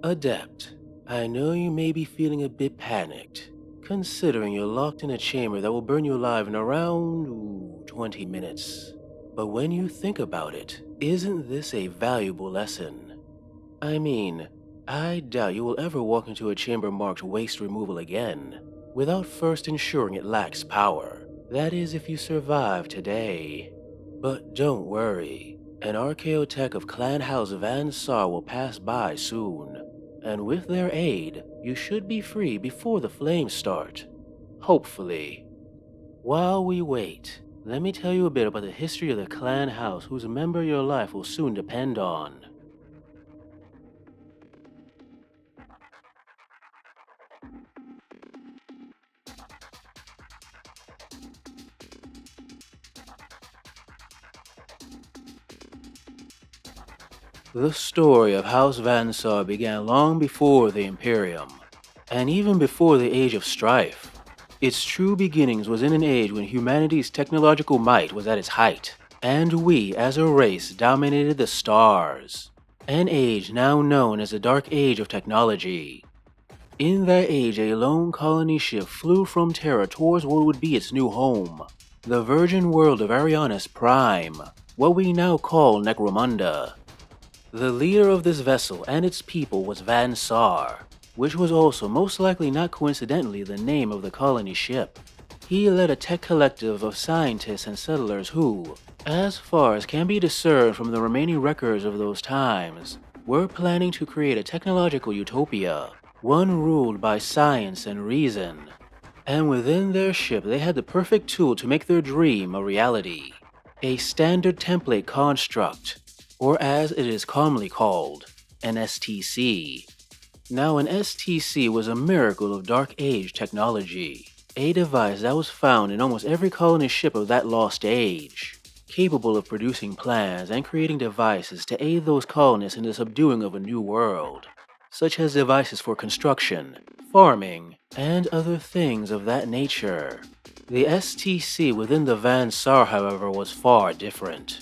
Adept, I know you may be feeling a bit panicked, considering you're locked in a chamber that will burn you alive in around 20 minutes. But when you think about it, isn't this a valuable lesson? I mean, I doubt you will ever walk into a chamber marked waste removal again, without first ensuring it lacks power. That is if you survive today. But don't worry, an archaeotech of Clan House Van Saar will pass by soon, and with their aid, you should be free before the flames start. Hopefully. While we wait, let me tell you a bit about the history of the clan house whose member your life will soon depend on. The story of House Van Saar began long before the Imperium, and even before the Age of Strife. Its true beginnings was in an age when humanity's technological might was at its height, and we as a race dominated the stars. An age now known as the Dark Age of Technology. In that age, a lone colony ship flew from Terra towards what would be its new home, the virgin world of Arianis Prime, what we now call Necromunda. The leader of this vessel and its people was Van Saar, which was also most likely not coincidentally the name of the colony ship. He led a tech collective of scientists and settlers who, as far as can be discerned from the remaining records of those times, were planning to create a technological utopia, one ruled by science and reason. And within their ship they had the perfect tool to make their dream a reality. A standard template construct, or as it is commonly called, an STC. Now an STC was a miracle of Dark Age technology, a device that was found in almost every colony ship of that lost age, capable of producing plans and creating devices to aid those colonists in the subduing of a new world, such as devices for construction, farming, and other things of that nature. The STC within the Van Saar, however, was far different.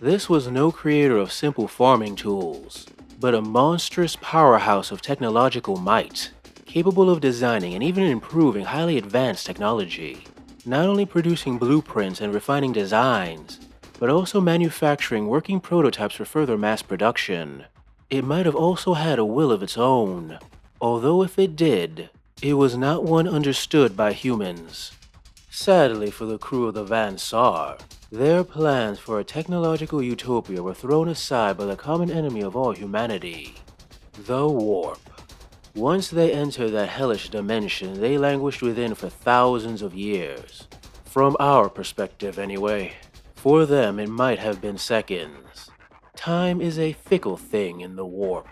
This was no creator of simple farming tools, but a monstrous powerhouse of technological might, capable of designing and even improving highly advanced technology, not only producing blueprints and refining designs, but also manufacturing working prototypes for further mass production. It might have also had a will of its own, although if it did, it was not one understood by humans. Sadly for the crew of the Van Saar, their plans for a technological utopia were thrown aside by the common enemy of all humanity, the warp. Once they entered that hellish dimension, they languished within for thousands of years. From our perspective, anyway. For them, it might have been seconds. Time is a fickle thing in the warp.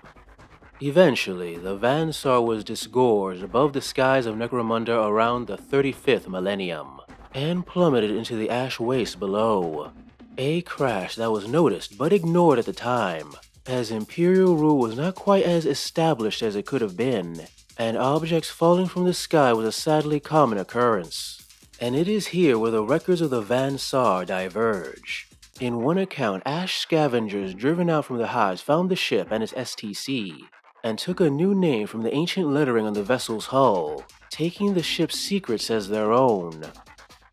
Eventually, the Van Saar was disgorged above the skies of Necromunda around the 35th millennium, and plummeted into the ash waste below. A crash that was noticed but ignored at the time, as Imperial rule was not quite as established as it could have been, and objects falling from the sky was a sadly common occurrence. And it is here where the records of the Van Saar diverge. In one account, ash scavengers driven out from the hives found the ship and its STC, and took a new name from the ancient lettering on the vessel's hull, taking the ship's secrets as their own.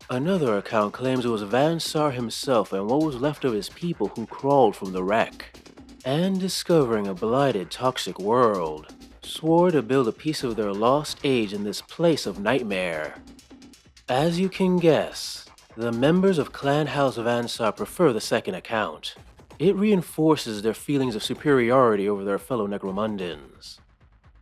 Another account claims it was Van Saar himself and what was left of his people who crawled from the wreck, and discovering a blighted, toxic world, swore to build a piece of their lost age in this place of nightmare. As you can guess, the members of Clan House Van Saar prefer the second account. It reinforces their feelings of superiority over their fellow Necromundans.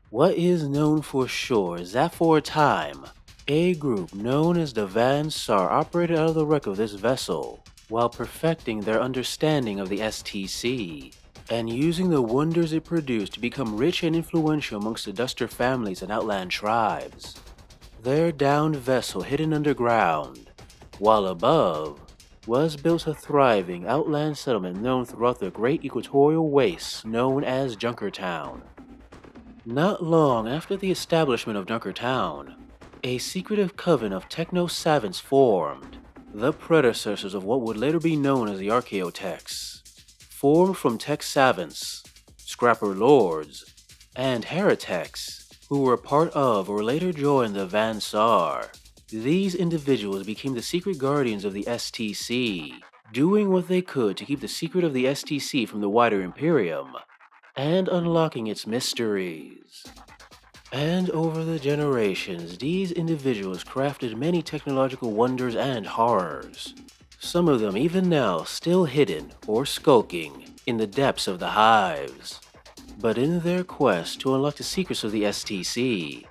What is known for sure is that for a time, a group known as the Van Saar operated out of the wreck of this vessel, while perfecting their understanding of the STC, and using the wonders it produced to become rich and influential amongst the Duster families and outland tribes. Their downed vessel hidden underground, while above, was built a thriving outland settlement known throughout the great equatorial wastes known as Junkertown. Not long after the establishment of Junkertown, a secretive coven of techno-savants formed, the predecessors of what would later be known as the Archaeotechs, formed from tech savants, scrapper lords, and heretics, who were part of or later joined the Van Saar. These individuals became the secret guardians of the STC, doing what they could to keep the secret of the STC from the wider Imperium, and unlocking its mysteries. And over the generations, these individuals crafted many technological wonders and horrors, some of them even now still hidden or skulking in the depths of the hives. But in their quest to unlock the secrets of the STC,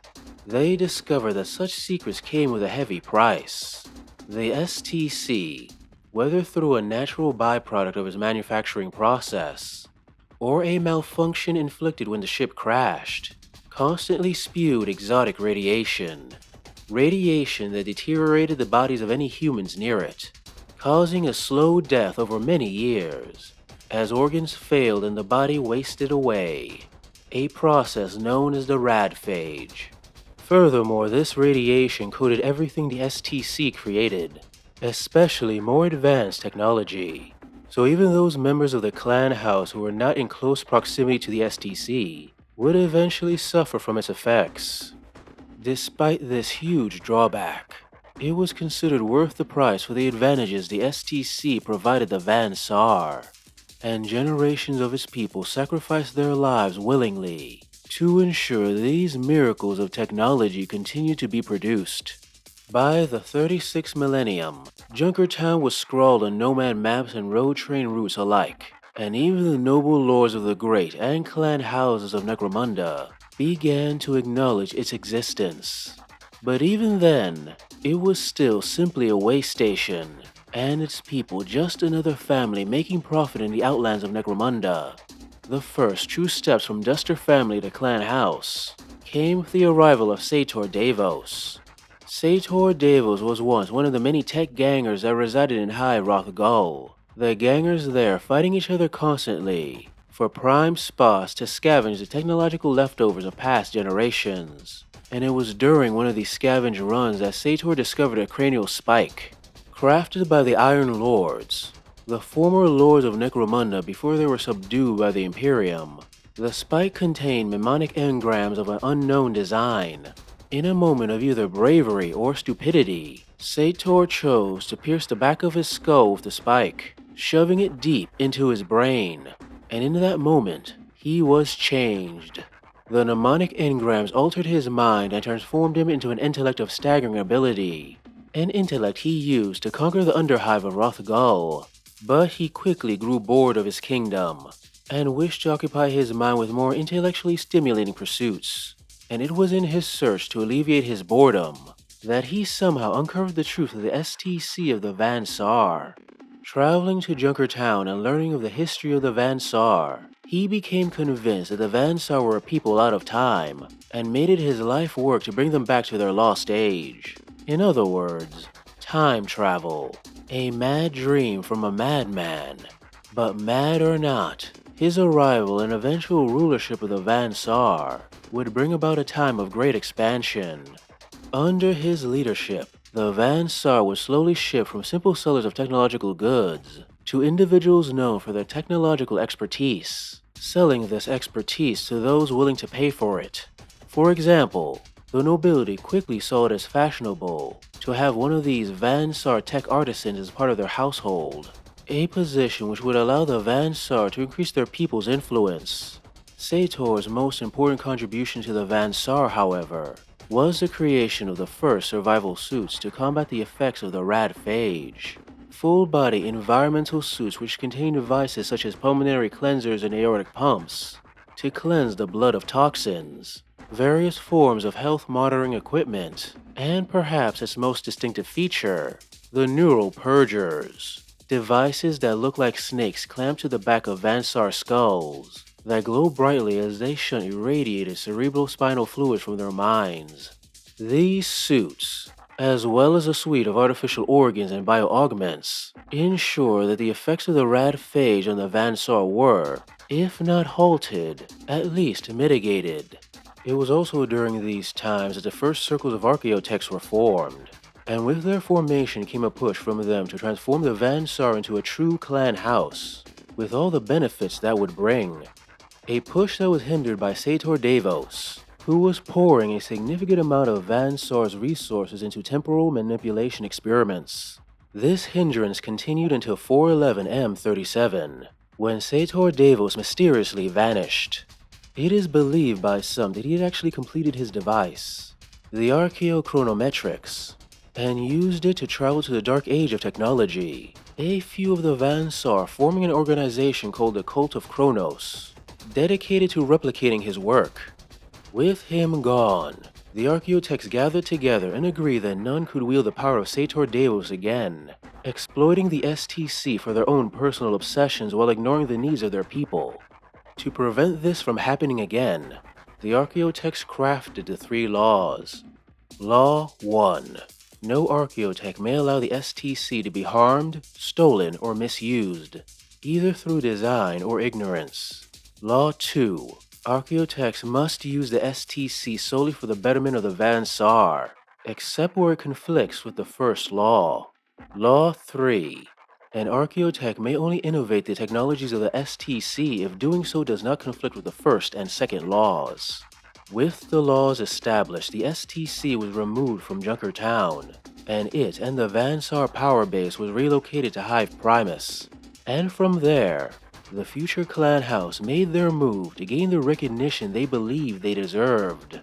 they discovered that such secrets came with a heavy price. The STC, whether through a natural byproduct of its manufacturing process, or a malfunction inflicted when the ship crashed, constantly spewed exotic radiation that deteriorated the bodies of any humans near it, causing a slow death over many years, as organs failed and the body wasted away, a process known as the radphage. Furthermore, this radiation coated everything the STC created, especially more advanced technology. So even those members of the clan house who were not in close proximity to the STC would eventually suffer from its effects. Despite this huge drawback, it was considered worth the price for the advantages the STC provided the Van Saar, and generations of its people sacrificed their lives willingly to ensure these miracles of technology continue to be produced. By the 36th millennium, Junkertown was scrawled on nomad maps and road train routes alike, and even the noble lords of the great and clan houses of Necromunda began to acknowledge its existence. But even then, it was still simply a way station, and its people just another family making profit in the outlands of Necromunda. The first true steps from Duster family to clan house came with the arrival of Sator Davos. Sator Davos was once one of the many tech gangers that resided in High Rothgall. The gangers there fighting each other constantly for prime spots to scavenge the technological leftovers of past generations. And it was during one of these scavenge runs that Sator discovered a cranial spike, crafted by the Iron Lords, the former lords of Necromunda before they were subdued by the Imperium. The spike contained mnemonic engrams of an unknown design. In a moment of either bravery or stupidity, Sator chose to pierce the back of his skull with the spike, shoving it deep into his brain, and in that moment, he was changed. The mnemonic engrams altered his mind and transformed him into an intellect of staggering ability, an intellect he used to conquer the Underhive of Rothgall. But he quickly grew bored of his kingdom, and wished to occupy his mind with more intellectually stimulating pursuits. And it was in his search to alleviate his boredom that he somehow uncovered the truth of the STC of the Van Saar. Traveling to Junkertown and learning of the history of the Van Saar, he became convinced that the Van Saar were a people out of time, and made it his life work to bring them back to their lost age. In other words, time travel. A mad dream from a madman. But mad or not, his arrival and eventual rulership of the Van Saar would bring about a time of great expansion. Under his leadership, the Van Saar would slowly shift from simple sellers of technological goods to individuals known for their technological expertise, selling this expertise to those willing to pay for it. For example, the nobility quickly saw it as fashionable to have one of these Van Saar tech artisans as part of their household, a position which would allow the Van Saar to increase their people's influence. Sator's most important contribution to the Van Saar, however, was the creation of the first survival suits to combat the effects of the radphage. Full-body environmental suits which contain devices such as pulmonary cleansers and aortic pumps to cleanse the blood of toxins, various forms of health monitoring equipment, and perhaps its most distinctive feature, the neural purgers, devices that look like snakes clamped to the back of Van Saar skulls that glow brightly as they shunt irradiated cerebral-spinal fluids from their minds. These suits, as well as a suite of artificial organs and bio-augments, ensure that the effects of the radphage on the Van Saar were, if not halted, at least mitigated. It was also during these times that the first circles of archaeotechs were formed, and with their formation came a push from them to transform the Van Saar into a true clan house, with all the benefits that would bring. a push that was hindered by Sator Davos, who was pouring a significant amount of Van Saar's resources into temporal manipulation experiments. This hindrance continued until 411 M37, when Sator Davos mysteriously vanished. It is believed by some that he had actually completed his device, the Archaeochronometrics, and used it to travel to the Dark Age of technology. A few of the Van Saar forming an organization called the Cult of Kronos, dedicated to replicating his work. With him gone, the Archaeotechs gathered together and agreed that none could wield the power of Sator Davos again, exploiting the STC for their own personal obsessions while ignoring the needs of their people. To prevent this from happening again, the Archaeotechs crafted the 3 laws. Law 1. No Archaeotech may allow the STC to be harmed, stolen, or misused, either through design or ignorance. Law 2. Archaeotechs must use the STC solely for the betterment of the Van Saar, except where it conflicts with the first law. Law 3. An Archaeotech may only innovate the technologies of the STC if doing so does not conflict with the first and second laws. With the laws established, the STC was removed from Junker Town, and it and the Van Saar power base was relocated to Hive Primus. And from there, the future clan house made their move to gain the recognition they believed they deserved.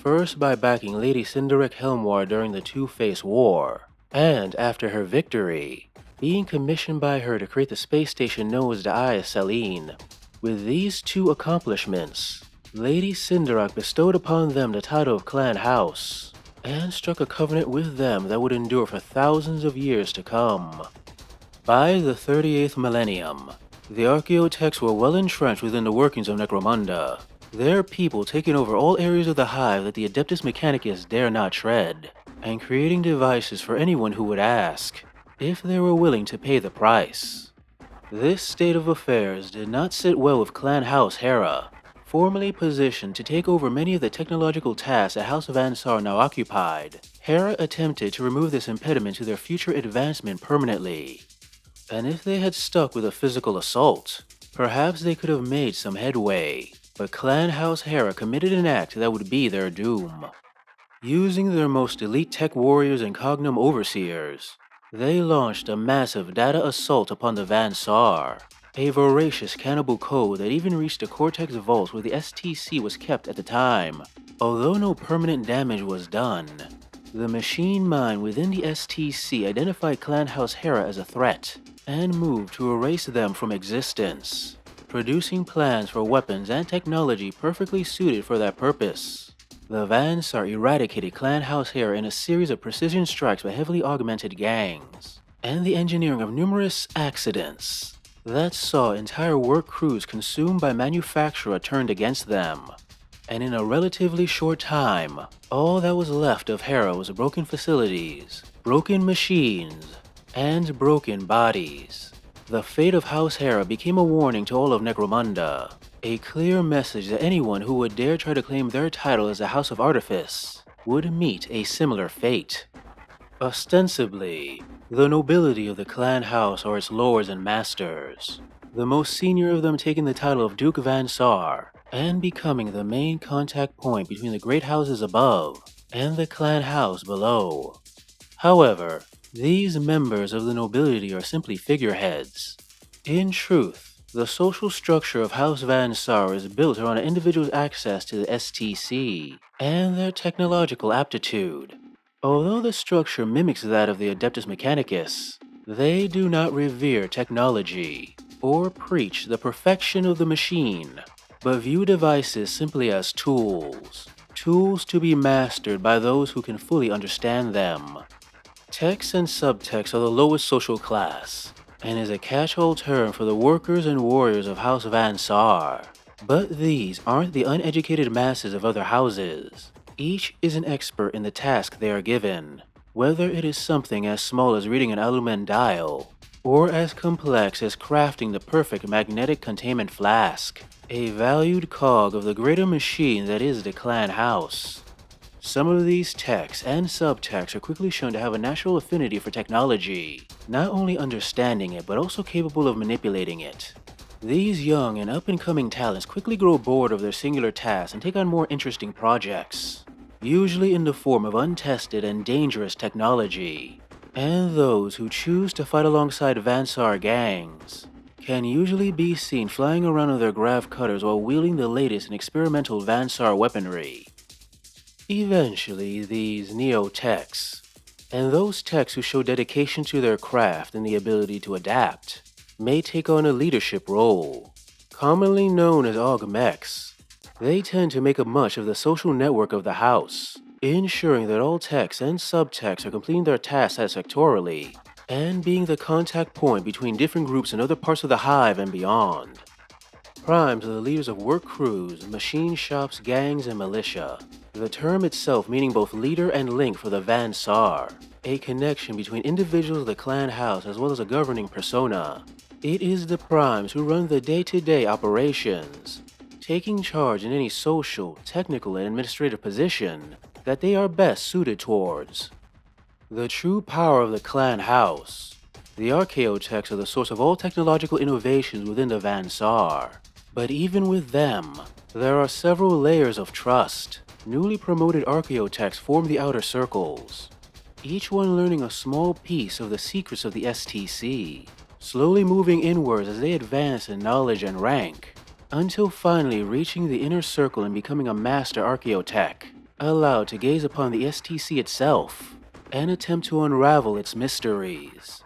First by backing Lady Cinderek Helmwar during the Two-Face War, and after her victory, being commissioned by her to create the space station known as the Eye of Selene. With these 2 accomplishments, Lady Cinderek bestowed upon them the title of Clan House, and struck a covenant with them that would endure for thousands of years to come. By the 38th millennium, the Archaeotechs were well entrenched within the workings of Necromunda, their people taking over all areas of the hive that the Adeptus Mechanicus dare not tread, and creating devices for anyone who would ask, if they were willing to pay the price. This state of affairs did not sit well with Clan House Hera, formerly positioned to take over many of the technological tasks that House Van Saar now occupied. Hera attempted to remove this impediment to their future advancement permanently. And if they had stuck with a physical assault, perhaps they could have made some headway, but Clan House Hera committed an act that would be their doom. Using their most elite tech warriors and cognum overseers, they launched a massive data assault upon the Van Saar, a voracious cannibal code that even reached the Cortex vaults where the STC was kept at the time. Although no permanent damage was done, the machine mind within the STC identified Clan House Hera as a threat, and moved to erase them from existence, producing plans for weapons and technology perfectly suited for that purpose. The Van Saar eradicated Clan House Hera in a series of precision strikes by heavily augmented gangs, and the engineering of numerous accidents that saw entire work crews consumed by manufacturer turned against them. And in a relatively short time, all that was left of Hera was broken facilities, broken machines, and broken bodies. The fate of House Hera became a warning to all of Necromunda, a clear message that anyone who would dare try to claim their title as the House of Artifice would meet a similar fate. Ostensibly, the nobility of the clan house are its lords and masters, the most senior of them taking the title of Duke Van Saar, and becoming the main contact point between the great houses above and the clan house below. However, these members of the nobility are simply figureheads. In truth, the social structure of House Van Saar is built around an individual's access to the STC and their technological aptitude. Although the structure mimics that of the Adeptus Mechanicus, they do not revere technology or preach the perfection of the machine, but view devices simply as tools to be mastered by those who can fully understand them. Text and subtext are the lowest social class, and is a catch-all term for the workers and warriors of House Van Saar. But these aren't the uneducated masses of other houses. Each is an expert in the task they are given, whether it is something as small as reading an alumen dial, or as complex as crafting the perfect magnetic containment flask, a valued cog of the greater machine that is the clan house. Some of these texts and subtexts are quickly shown to have a natural affinity for technology, not only understanding it but also capable of manipulating it. These young and up-and-coming talents quickly grow bored of their singular tasks and take on more interesting projects, usually in the form of untested and dangerous technology. And those who choose to fight alongside Van Saar gangs can usually be seen flying around on their grav cutters while wielding the latest in experimental Van Saar weaponry. Eventually, these neo-techs, and those techs who show dedication to their craft and the ability to adapt, may take on a leadership role. Commonly known as ogmex, they tend to make up much of the social network of the house, ensuring that all techs and subtechs are completing their tasks satisfactorily, and being the contact point between different groups in other parts of the hive and beyond. Primes are the leaders of work crews, machine shops, gangs, and militia, the term itself meaning both leader and link for the Van Saar, a connection between individuals of the clan house as well as a governing persona. It is the primes who run the day-to-day operations, taking charge in any social, technical, and administrative position that they are best suited towards. The true power of the clan house. The archaeotechs are the source of all technological innovations within the Van Saar. But even with them, there are several layers of trust. Newly promoted archaeotechs form the outer circles, each one learning a small piece of the secrets of the STC, slowly moving inwards as they advance in knowledge and rank, until finally reaching the inner circle and becoming a master archaeotech, allowed to gaze upon the STC itself and attempt to unravel its mysteries.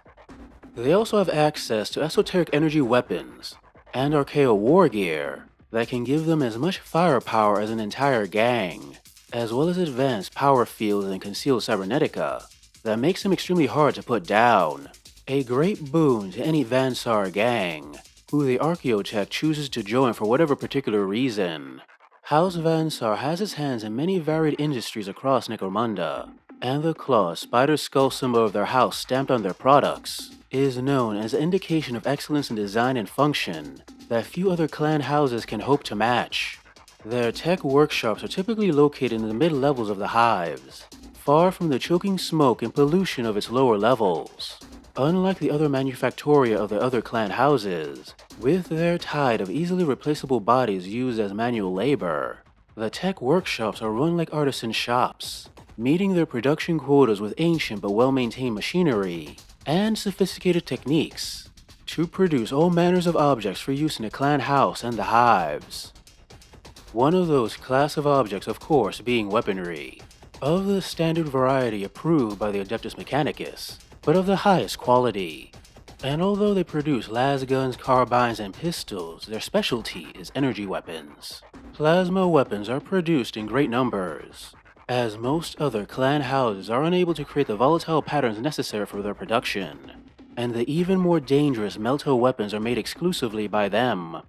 They also have access to esoteric energy weapons and archaeo war gear that can give them as much firepower as an entire gang, as well as advanced power fields and concealed cybernetica that makes them extremely hard to put down. A great boon to any Van Saar gang, who the archaeotech chooses to join for whatever particular reason. House Van Saar has its hands in many varied industries across Necromunda, and the claw spider skull symbol of their house stamped on their products is known as an indication of excellence in design and function that few other clan houses can hope to match. Their tech workshops are typically located in the mid-levels of the hives, far from the choking smoke and pollution of its lower levels. Unlike the other manufactoria of the other clan houses, with their tide of easily replaceable bodies used as manual labor, the tech workshops are run like artisan shops, meeting their production quotas with ancient but well-maintained machinery and sophisticated techniques to produce all manners of objects for use in a clan house and the hives. One of those class of objects, of course, being weaponry, of the standard variety approved by the Adeptus Mechanicus, but of the highest quality. And although they produce lasguns, carbines, and pistols, their specialty is energy weapons. Plasma weapons are produced in great numbers, as most other clan houses are unable to create the volatile patterns necessary for their production, and the even more dangerous melto weapons are made exclusively by them.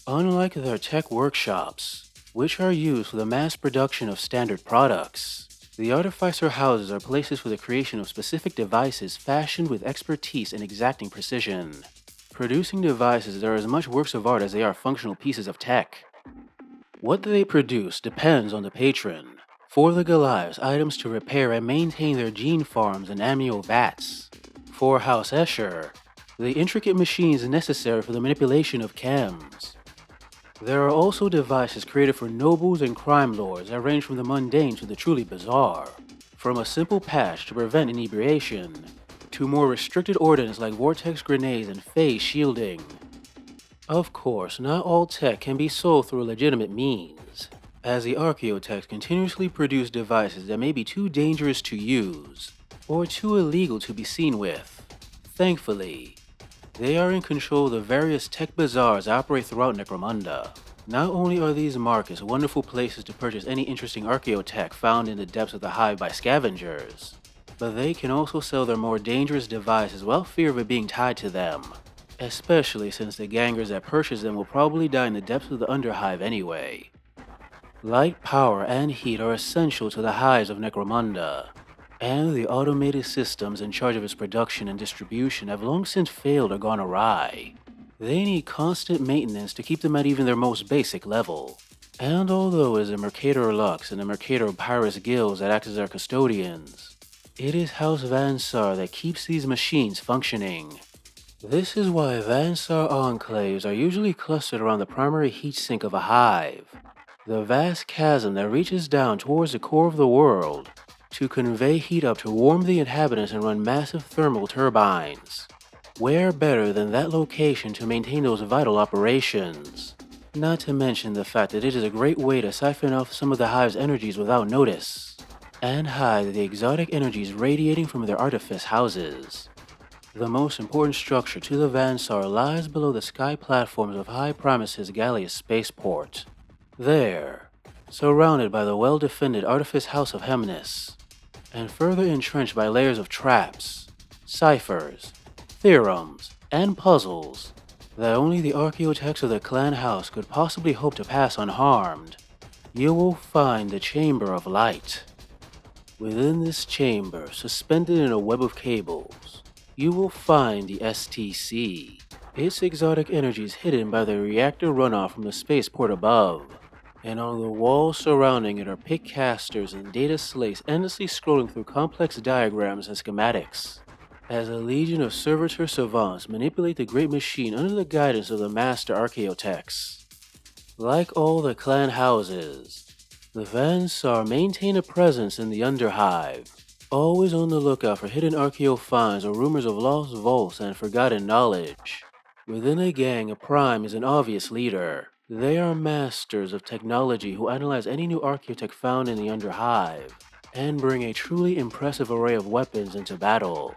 Unlike their tech workshops, which are used for the mass production of standard products, the Artificer houses are places for the creation of specific devices fashioned with expertise and exacting precision, producing devices that are as much works of art as they are functional pieces of tech. What they produce depends on the patron. For the Goliaths, items to repair and maintain their gene farms and amnio vats. For House Escher, the intricate machines necessary for the manipulation of chems. There are also devices created for nobles and crime lords that range from the mundane to the truly bizarre, from a simple patch to prevent inebriation, to more restricted ordnance like vortex grenades and phase shielding. Of course, not all tech can be sold through legitimate means, as the archaeotechs continuously produce devices that may be too dangerous to use, or too illegal to be seen with. Thankfully, they are in control of the various tech bazaars that operate throughout Necromunda. Not only are these markets wonderful places to purchase any interesting archaeotech found in the depths of the hive by scavengers, but they can also sell their more dangerous devices without fear of it being tied to them, especially since the gangers that purchase them will probably die in the depths of the underhive anyway. Light, power, and heat are essential to the hives of Necromunda, and the automated systems in charge of its production and distribution have long since failed or gone awry. They need constant maintenance to keep them at even their most basic level. And although it is the Mercator Lux and the Mercator Pyrus guilds that act as their custodians, it is House Van Saar that keeps these machines functioning. This is why Van Saar enclaves are usually clustered around the primary heat sink of a hive, the vast chasm that reaches down towards the core of the world to convey heat up to warm the inhabitants and run massive thermal turbines. Where better than that location to maintain those vital operations? Not to mention the fact that it is a great way to siphon off some of the hive's energies without notice, and hide the exotic energies radiating from their artifice houses. The most important structure to the Van Saar lies below the sky platforms of High Primace's Gallius spaceport. There, surrounded by the well-defended Artifice House of Hemnis, and further entrenched by layers of traps, ciphers, theorems, and puzzles that only the archaeotechs of the clan house could possibly hope to pass unharmed, you will find the Chamber of Light. Within this chamber, suspended in a web of cables, you will find the STC, its exotic energies hidden by the reactor runoff from the spaceport above. And on the walls surrounding it are pickcasters and data slates endlessly scrolling through complex diagrams and schematics, as a legion of servitor savants manipulate the great machine under the guidance of the master archaeotechs. Like all the clan houses, the Van Saar maintain a presence in the Underhive, always on the lookout for hidden archaeo finds or rumors of lost vaults and forgotten knowledge. Within a gang, a prime is an obvious leader. They are masters of technology who analyze any new archaeotech found in the Underhive, and bring a truly impressive array of weapons into battle.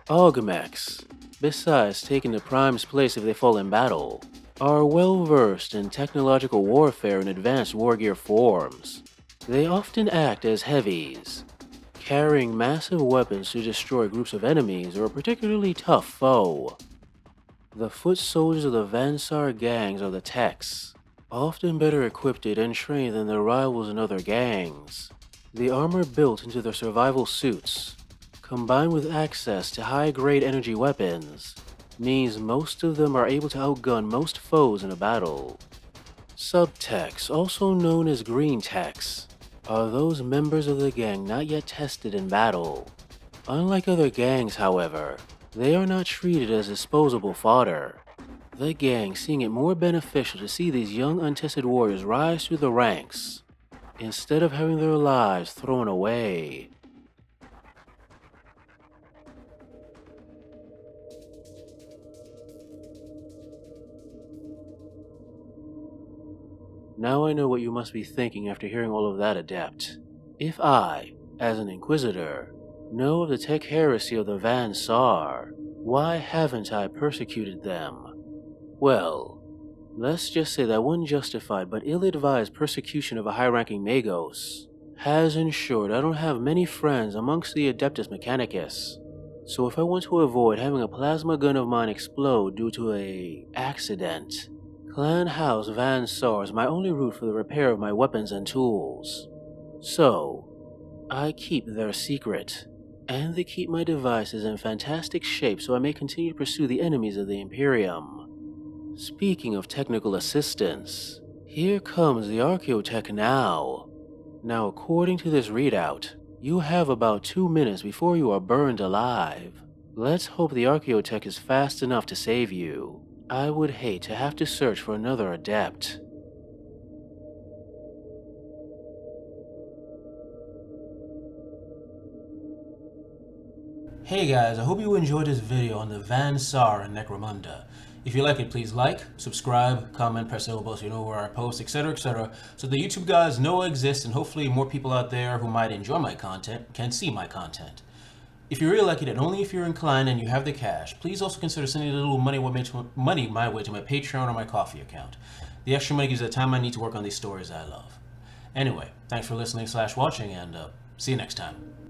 Ogmex, besides taking the prime's place if they fall in battle, are well versed in technological warfare in advanced wargear forms. They often act as heavies, carrying massive weapons to destroy groups of enemies or a particularly tough foe. The foot soldiers of the Van Saar gangs are the techs, often better equipped and trained than their rivals in other gangs. The armor built into their survival suits, combined with access to high-grade energy weapons, means most of them are able to outgun most foes in a battle. Subtext, also known as green techs, are those members of the gang not yet tested in battle. Unlike other gangs, however, they are not treated as disposable fodder. The gang seeing it more beneficial to see these young untested warriors rise through the ranks, instead of having their lives thrown away. Now I know what you must be thinking after hearing all of that, Adept. If I, as an Inquisitor, know of the tech heresy of the Van Saar, why haven't I persecuted them? Well, let's just say that one justified but ill-advised persecution of a high-ranking Magos has ensured I don't have many friends amongst the Adeptus Mechanicus. So if I want to avoid having a plasma gun of mine explode due to an accident, Clan House Van Saar is my only route for the repair of my weapons and tools. So, I keep their secret, and they keep my devices in fantastic shape so I may continue to pursue the enemies of the Imperium. Speaking of technical assistance, here comes the Archaeotech now. Now, according to this readout, you have about 2 minutes before you are burned alive. Let's hope the Archaeotech is fast enough to save you. I would hate to have to search for another adept. Hey guys, I hope you enjoyed this video on the Van Saar and Necromunda. If you like it, please like, subscribe, comment, press the bell so you know where I post, etc, so the YouTube guys know I exist and hopefully more people out there who might enjoy my content can see my content. If you really like it, and only if you're inclined and you have the cash, please also consider sending a little money my way to my Patreon or my Coffee account. The extra money gives the time I need to work on these stories I love. Anyway, thanks for listening/watching, and see you next time.